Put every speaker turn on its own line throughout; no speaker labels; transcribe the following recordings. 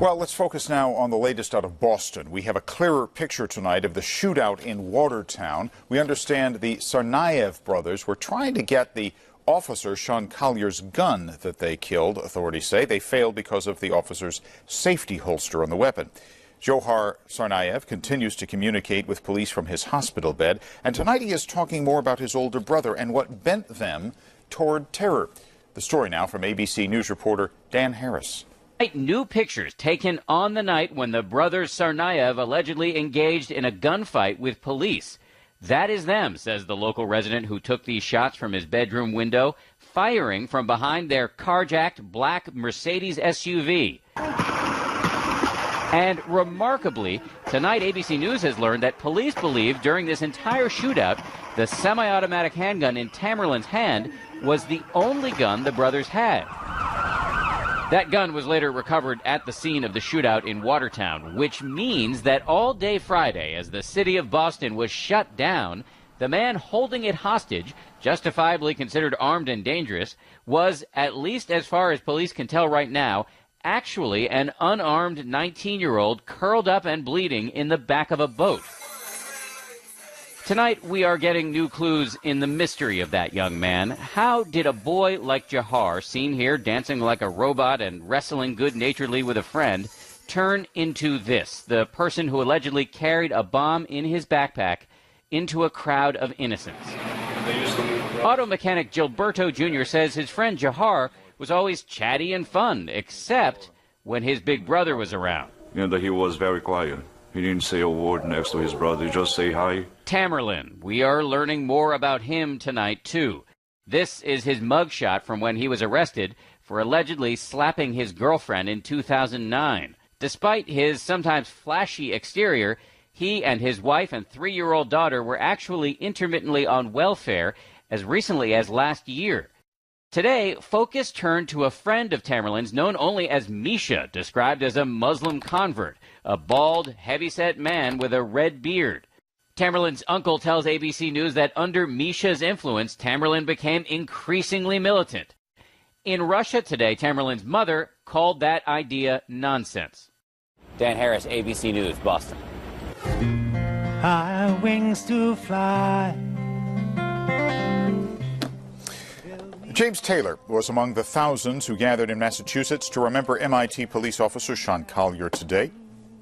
Well, let's focus now on the latest out of Boston. We have a clearer picture tonight of the shootout in Watertown. We understand the Tsarnaev brothers were trying to get the officer, Sean Collier's gun that they killed. Authorities say they failed because of the officer's safety holster on the weapon. Johar Tsarnaev continues to communicate with police from his hospital bed, and tonight he is talking more about his older brother and what bent them toward terror. The story now from ABC News reporter Dan Harris.
New pictures taken on the night when the brothers Tsarnaev allegedly engaged in a gunfight with police. That is them, says the local resident who took these shots from his bedroom window, firing from behind their carjacked black Mercedes SUV. And remarkably, tonight ABC News has learned that police believe during this entire shootout, the semi-automatic handgun in Tamerlan's hand was the only gun the brothers had. That gun was later recovered at the scene of the shootout in Watertown, which means that all day Friday, as the city of Boston was shut down, the man holding it hostage, justifiably considered armed and dangerous, was, at least as far as police can tell right now, actually an unarmed 19-year-old curled up and bleeding in the back of a boat. Tonight, we are getting new clues in the mystery of that young man. How did a boy like Johar, seen here dancing like a robot and wrestling good-naturedly with a friend, turn into this, the person who allegedly carried a bomb in his backpack into a crowd of innocents? Auto mechanic Gilberto Jr. says his friend Johar was always chatty and fun, except when his big brother was around.
He was very quiet. He didn't say a word next to his brother. He just say hi.
Tamerlan. We are learning more about him tonight, too. This is his mugshot from when he was arrested for allegedly slapping his girlfriend in 2009. Despite his sometimes flashy exterior, he and his wife and 3-year-old daughter were actually intermittently on welfare as recently as last year. Today, focus turned to a friend of Tamerlan's known only as Misha, described as a Muslim convert, a bald, heavyset man with a red beard. Tamerlan's uncle tells ABC News that under Misha's influence, Tamerlan became increasingly militant. In Russia today, Tamerlan's mother called that idea nonsense. Dan Harris, ABC News, Boston.
High wings to fly.
James Taylor was among the thousands who gathered in Massachusetts to remember MIT police officer Sean Collier today.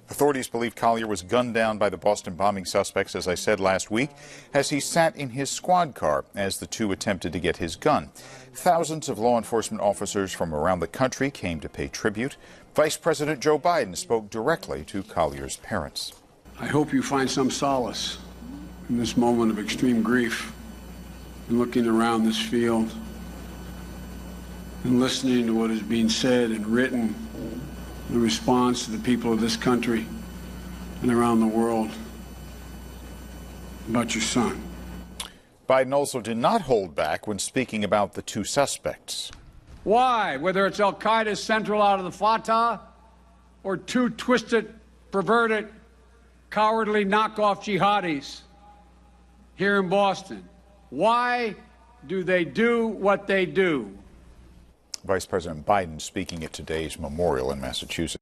Authorities believe Collier was gunned down by the Boston bombing suspects, as I said last week, as he sat in his squad car as the two attempted to get his gun. Thousands of law enforcement officers from around the country came to pay tribute. Vice President Joe Biden spoke directly to Collier's parents.
I hope you find some solace in this moment of extreme grief and looking around this field and listening to what is being said and written in response to the people of this country and around the world about your son.
Biden also did not hold back when speaking about the two suspects.
Why? Whether it's al-Qaeda Central out of the Fatah or two twisted, perverted, cowardly knockoff jihadis here in Boston. Why do they do what they do?
Vice President Biden speaking at today's memorial in Massachusetts.